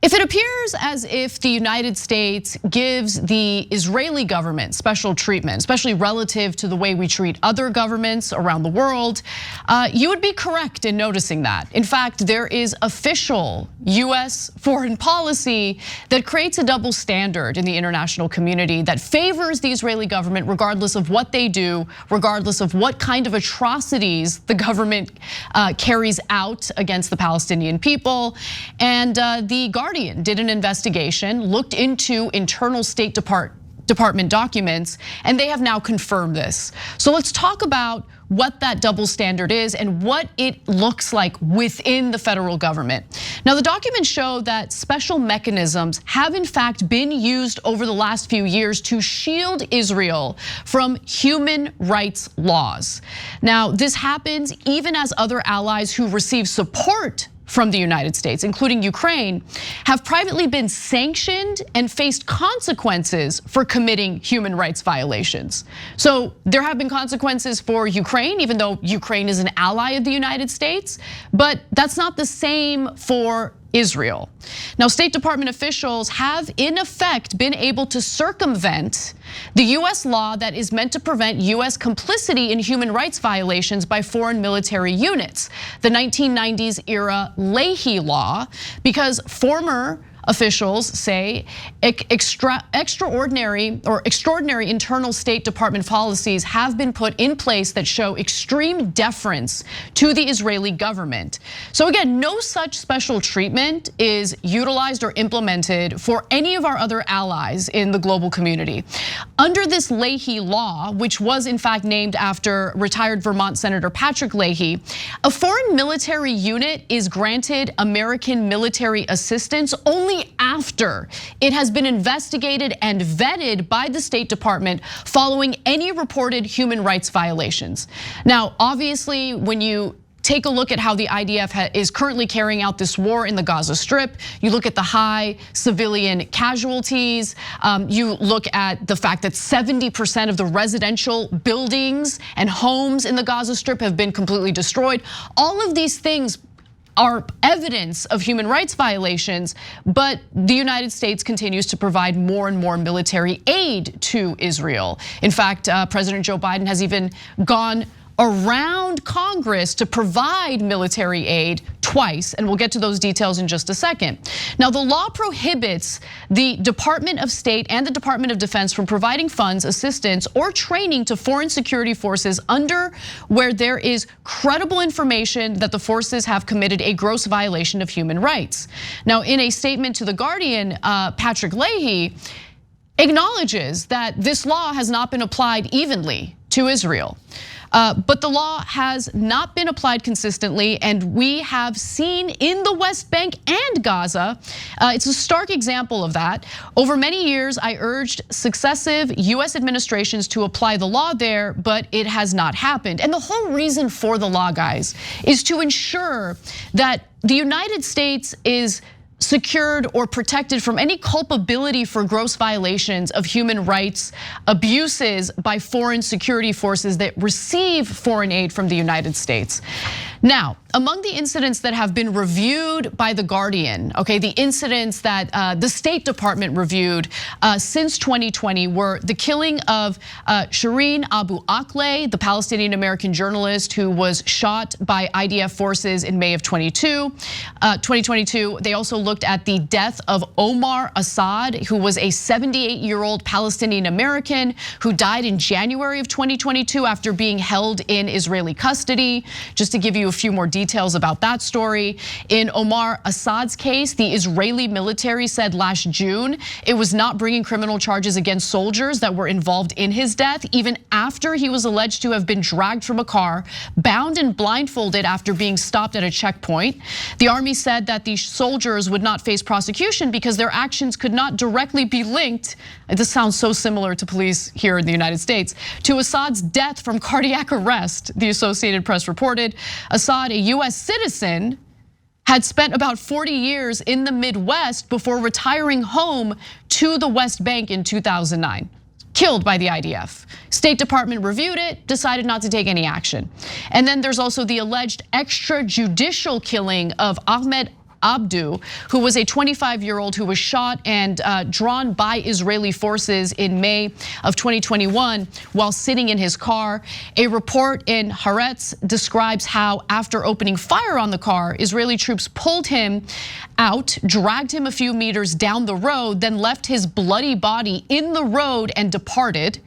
If it appears as if the United States gives the Israeli government special treatment, especially relative to the way we treat other governments around the world, you would be correct in noticing that. In fact, there is official US foreign policy that creates a double standard in the international community that favors the Israeli government regardless of what they do, regardless of what kind of atrocities the government carries out against the Palestinian people. And the Guardian did an investigation, looked into internal State Department documents, and they have now confirmed this. So let's talk about what that double standard is and what it looks like within the federal government. Now, the documents show that special mechanisms have in fact been used over the last few years to shield Israel from human rights laws. Now, this happens even as other allies who receive support from the United States, including Ukraine, have privately been sanctioned and faced consequences for committing human rights violations. So there have been consequences for Ukraine, even though Ukraine is an ally of the United States, but that's not the same for Israel. Now, State Department officials have in effect been able to circumvent the US law that is meant to prevent US complicity in human rights violations by foreign military units, the 1990s era Leahy law, because former officials say extraordinary internal State Department policies have been put in place that show extreme deference to the Israeli government. So again, no such special treatment is utilized or implemented for any of our other allies in the global community. Under this Leahy law, which was in fact named after retired Vermont Senator Patrick Leahy, a foreign military unit is granted American military assistance only after it has been investigated and vetted by the State Department following any reported human rights violations. Now, obviously, when you take a look at how the IDF is currently carrying out this war in the Gaza Strip, you look at the high civilian casualties, you look at the fact that 70% of the residential buildings and homes in the Gaza Strip have been completely destroyed. All of these things are evidence of human rights violations, but the United States continues to provide more and more military aid to Israel. In fact, President Joe Biden has even gone around Congress to provide military aid twice, and we'll get to those details in just a second. Now, the law prohibits the Department of State and the Department of Defense from providing funds, assistance, or training to foreign security forces under where there is credible information that the forces have committed a gross violation of human rights. Now, in a statement to The Guardian, Patrick Leahy acknowledges that this law has not been applied evenly to Israel. But the law has not been applied consistently, and we have seen in the West Bank and Gaza, it's a stark example of that. Over many years, I urged successive US administrations to apply the law there, but it has not happened. And the whole reason for the law, guys, is to ensure that the United States is secured or protected from any culpability for gross violations of human rights abuses by foreign security forces that receive foreign aid from the United States. Now, among the incidents that have been reviewed by The Guardian, okay, the incidents that the State Department reviewed since 2020 were the killing of Shireen Abu Akleh, the Palestinian American journalist who was shot by IDF forces in May of 2022. They also looked at the death of Omar Assad, who was a 78-year-old Palestinian American who died in January of 2022 after being held in Israeli custody. Just to give you a few more details about that story. In Omar Assad's case, the Israeli military said last June it was not bringing criminal charges against soldiers that were involved in his death, even after he was alleged to have been dragged from a car, bound and blindfolded after being stopped at a checkpoint. The army said that the soldiers would not face prosecution because their actions could not directly be linked, this sounds so similar to police here in the United States, to Assad's death from cardiac arrest, the Associated Press reported. Assad, a US citizen, had spent about 40 years in the Midwest before retiring home to the West Bank in 2009. Killed by the IDF. State Department reviewed it, decided not to take any action. And then there's also the alleged extrajudicial killing of Ahmed Abdu, who was a 25-year-old who was shot and drawn by Israeli forces in May of 2021 while sitting in his car. A report in Haaretz describes how after opening fire on the car, Israeli troops pulled him out, dragged him a few meters down the road, then left his bloody body in the road and departed.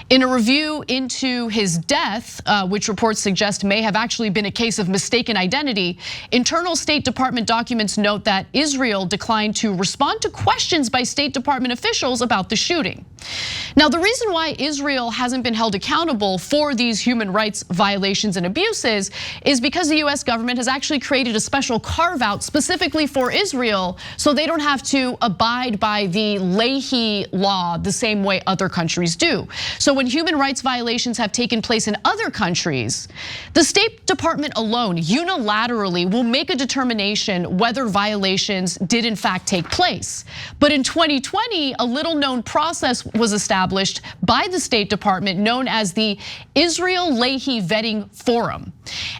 In a review into his death, which reports suggest may have actually been a case of mistaken identity, internal State Department documents note that Israel declined to respond to questions by State Department officials about the shooting. Now, the reason why Israel hasn't been held accountable for these human rights violations and abuses is because the US government has actually created a special carve-out specifically for Israel so they don't have to abide by the Leahy law the same way other countries do. So when human rights violations have taken place in other countries, the State Department alone unilaterally will make a determination whether violations did in fact take place. But in 2020, a little known process was established by the State Department known as the Israel Leahy Vetting Forum.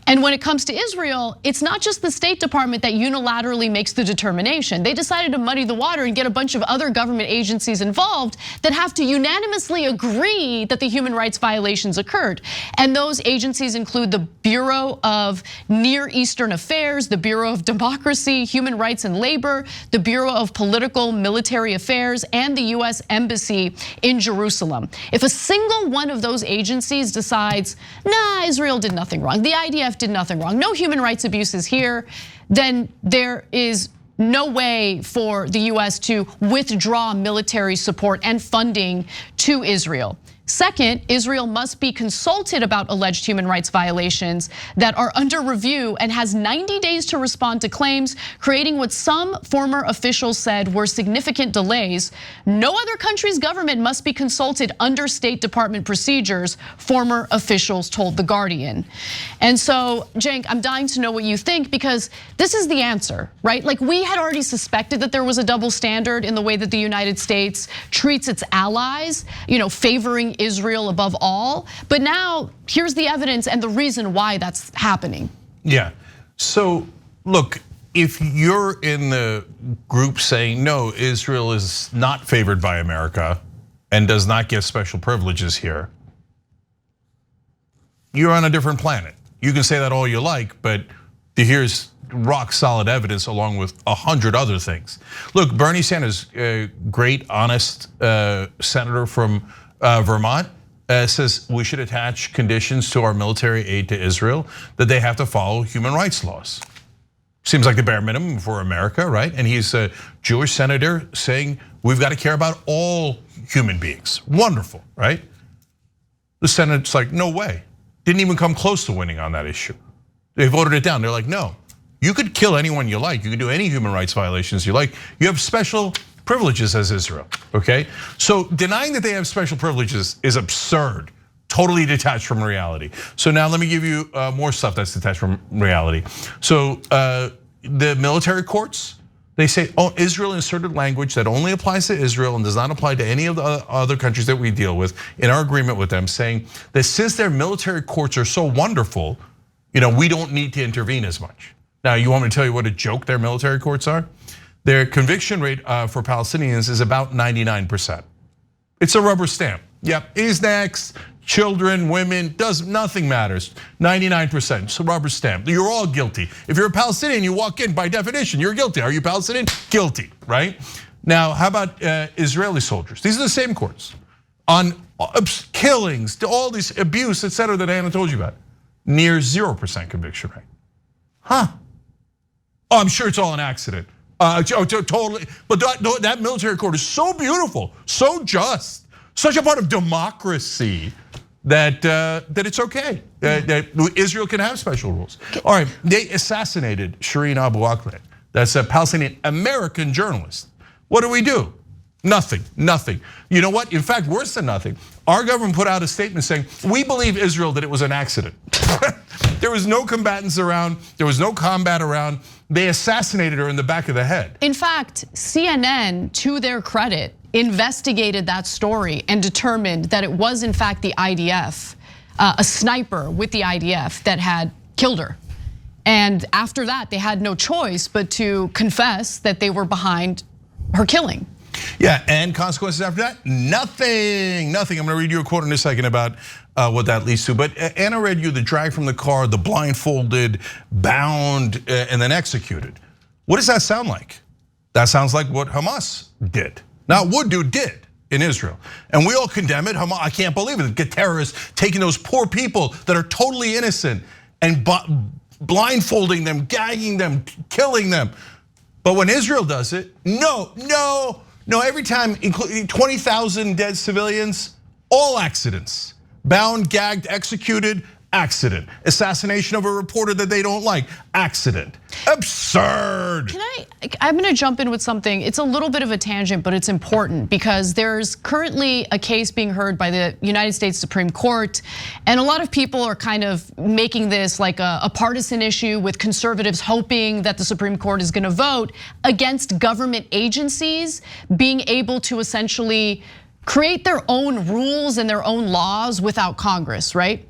And when it comes to Israel, it's not just the State Department that unilaterally makes the determination. They decided to muddy the water and get a bunch of other government agencies involved that have to unanimously agree that the human rights violations occurred. And those agencies include the Bureau of Near Eastern Affairs, the Bureau of Democracy, Human Rights and Labor, the Bureau of Political Military Affairs, and the US Embassy in Jerusalem. If a single one of those agencies decides, nah, Israel did nothing wrong, the IDF did nothing wrong, no human rights abuses here, then there is no way for the US to withdraw military support and funding to Israel. Second, Israel must be consulted about alleged human rights violations that are under review and has 90 days to respond to claims, creating what some former officials said were significant delays. No other country's government must be consulted under State Department procedures, former officials told The Guardian. And so, Cenk, I'm dying to know what you think because this is the answer, right? Like we had already suspected that there was a double standard in the way that the United States treats its allies, favoring Israel above all. But now here's the evidence and the reason why that's happening. Yeah, so look, if you're in the group saying, no, Israel is not favored by America and does not get special privileges here, you're on a different planet. You can say that all you like, but here's rock solid evidence along with 100 other things. Look, Bernie Sanders, a great, honest senator from Vermont, says we should attach conditions to our military aid to Israel that they have to follow human rights laws. Seems like the bare minimum for America, right? And he's a Jewish senator saying we've got to care about all human beings. Wonderful, right? The Senate's like, no way. Didn't even come close to winning on that issue. They voted it down. They're like, no, you could kill anyone you like. You can do any human rights violations you like. You have special privileges as Israel, okay? So denying that they have special privileges is absurd, totally detached from reality. So now let me give you more stuff that's detached from reality. So the military courts, they say, oh, Israel inserted language that only applies to Israel and does not apply to any of the other countries that we deal with in our agreement with them, saying that since their military courts are so wonderful, we don't need to intervene as much. Now, you want me to tell you what a joke their military courts are? Their conviction rate for Palestinians is about 99%. It's a rubber stamp. Yep, is next, children, women, nothing matters. 99%, it's a rubber stamp. You're all guilty. If you're a Palestinian, you walk in, by definition, you're guilty. Are you Palestinian? Guilty, right? Now, how about Israeli soldiers? These are the same courts on killings, all this abuse, et cetera, that Anna told you about. Near 0% conviction rate. Huh? Oh, I'm sure it's all an accident. Totally, but that military court is so beautiful, so just, such a part of democracy that it's okay. That Israel can have special rules. All right, they assassinated Shireen Abu Akleh. That's a Palestinian American journalist. What do? Nothing, nothing. You know what? In fact, worse than nothing. Our government put out a statement saying, we believe Israel that it was an accident. There was no combatants around, there was no combat around. They assassinated her in the back of the head. In fact, CNN, to their credit, investigated that story and determined that it was in fact the IDF, a sniper with the IDF that had killed her. And after that, they had no choice but to confess that they were behind her killing. Yeah, and consequences after that? Nothing. I'm gonna read you a quote in a second about what that leads to. But Anna read you the drag from the car, the blindfolded, bound, and then executed. What does that sound like? That sounds like what Hamas did. Not would do, did in Israel. And we all condemn it. Hamas, I can't believe it. Get terrorists taking those poor people that are totally innocent and blindfolding them, gagging them, killing them. But when Israel does it, no, every time, including 20,000 dead civilians, all accidents. Bound, gagged, executed, accident. Assassination of a reporter that they don't like, accident. Absurd. I'm gonna jump in with something. It's a little bit of a tangent, but it's important because there's currently a case being heard by the United States Supreme Court. And a lot of people are kind of making this like a partisan issue, with conservatives hoping that the Supreme Court is gonna vote against government agencies being able to essentially create their own rules and their own laws without Congress, right?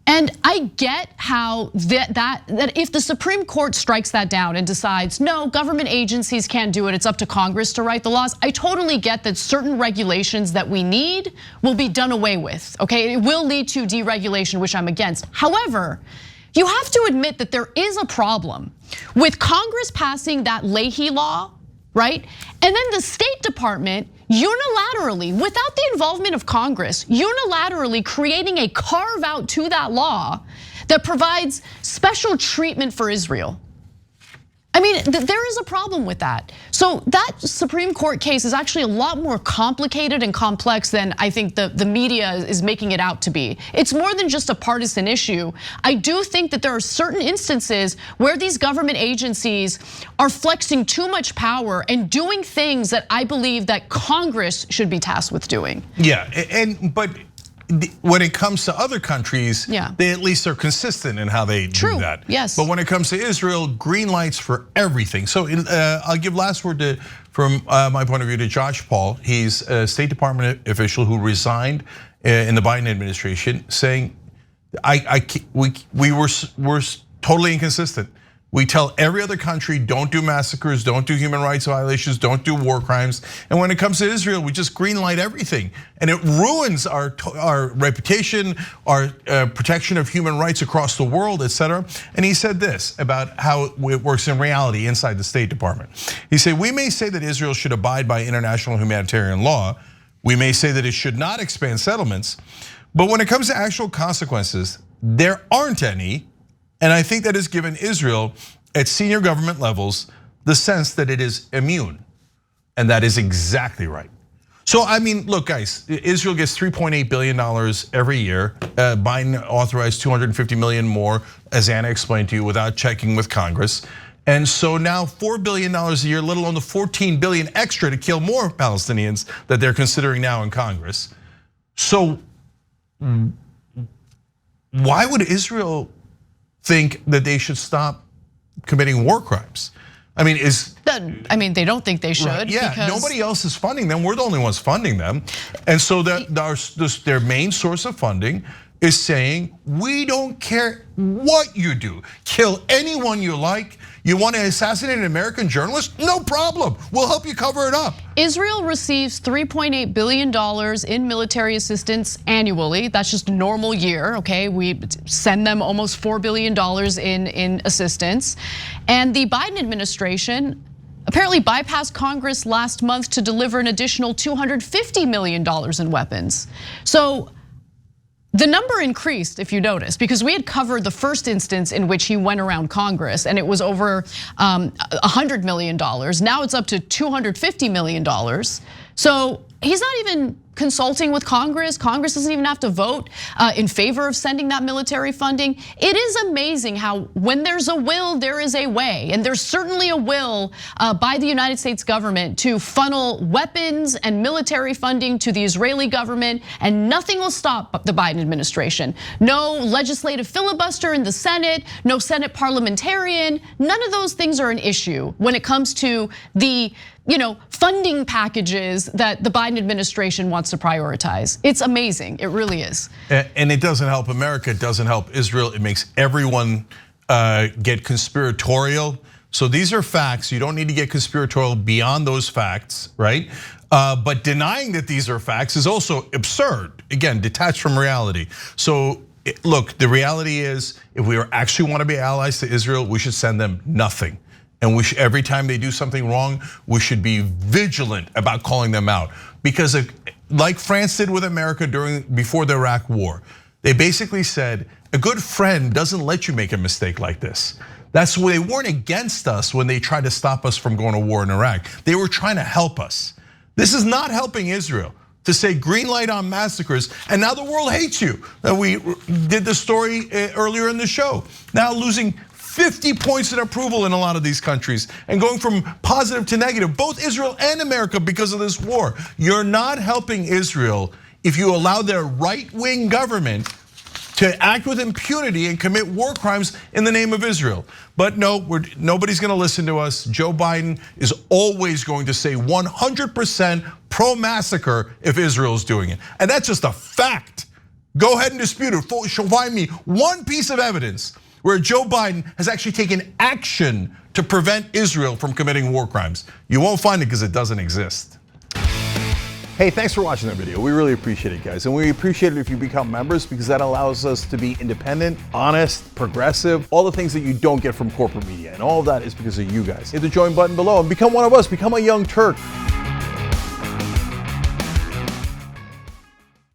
And I get how that if the Supreme Court strikes that down and decides, no, government agencies can't do it, it's up to Congress to write the laws. I totally get that certain regulations that we need will be done away with, okay? It will lead to deregulation, which I'm against. However, you have to admit that there is a problem with Congress passing that Leahy law, right? And then the State Department unilaterally, without the involvement of Congress, unilaterally creating a carve out to that law that provides special treatment for Israel. I mean, there is a problem with that. So that Supreme Court case is actually a lot more complicated and complex than I think the media is making it out to be. It's more than just a partisan issue. I do think that there are certain instances where these government agencies are flexing too much power and doing things that I believe that Congress should be tasked with doing. Yeah, but when it comes to other countries, they at least are consistent in how they do that. Yes. But when it comes to Israel, green lights for everything. So I'll give last word from my point of view to Josh Paul. He's a State Department official who resigned in the Biden administration, saying, we were totally inconsistent. We tell every other country, don't do massacres, don't do human rights violations, don't do war crimes. And when it comes to Israel, we just greenlight everything. And it ruins our reputation, our protection of human rights across the world, etc. And he said this about how it works in reality inside the State Department. He said, we may say that Israel should abide by international humanitarian law. We may say that it should not expand settlements. But when it comes to actual consequences, there aren't any. And I think that has given Israel at senior government levels the sense that it is immune. And that is exactly right. So, I mean, look, guys, Israel gets $3.8 billion every year. Biden authorized 250 million more, as Anna explained to you, without checking with Congress. And so now $4 billion a year, let alone the 14 billion extra to kill more Palestinians that they're considering now in Congress. So why would Israel think that they should stop committing war crimes? I mean, they don't think they should. Right, yeah, nobody else is funding them. We're the only ones funding them. And so their main source of funding is saying, we don't care what you do. Kill anyone you like. You want to assassinate an American journalist? No problem. We'll help you cover it up. Israel receives $3.8 billion in military assistance annually. That's just a normal year, okay? We send them almost $4 billion in assistance. And the Biden administration apparently bypassed Congress last month to deliver an additional $250 million in weapons. So the number increased, if you notice, because we had covered the first instance in which he went around Congress and it was over $100 million. Now it's up to $250 million. So he's not even consulting with Congress. Congress doesn't even have to vote in favor of sending that military funding. It is amazing how when there's a will, there is a way. And there's certainly a will by the United States government to funnel weapons and military funding to the Israeli government, and nothing will stop the Biden administration. No legislative filibuster in the Senate, no Senate parliamentarian, none of those things are an issue when it comes to the funding packages that the Biden administration wants to prioritize. It's amazing, it really is. And it doesn't help America, it doesn't help Israel. It makes everyone get conspiratorial. So these are facts. You don't need to get conspiratorial beyond those facts, right? But denying that these are facts is also absurd. Again, detached from reality. So look, the reality is, if we actually want to be allies to Israel, we should send them nothing. And every time they do something wrong, we should be vigilant about calling them out. Because like France did with America before the Iraq war, they basically said, a good friend doesn't let you make a mistake like this. That's why they weren't against us when they tried to stop us from going to war in Iraq. They were trying to help us. This is not helping Israel to say green light on massacres, and now the world hates you. We did the story earlier in the show. Now losing 50 points in approval in a lot of these countries and going from positive to negative, both Israel and America, because of this war. You're not helping Israel if you allow their right-wing government to act with impunity and commit war crimes in the name of Israel. But no, nobody's gonna listen to us. Joe Biden is always going to say 100% pro-massacre if Israel's doing it. And that's just a fact. Go ahead and dispute it. Find me one piece of evidence where Joe Biden has actually taken action to prevent Israel from committing war crimes. You won't find it because it doesn't exist. Hey, thanks for watching that video. We really appreciate it, guys. And we appreciate it if you become members, because that allows us to be independent, honest, progressive, all the things that you don't get from corporate media. And all of that is because of you guys. Hit the join button below and become one of us, become a Young Turk.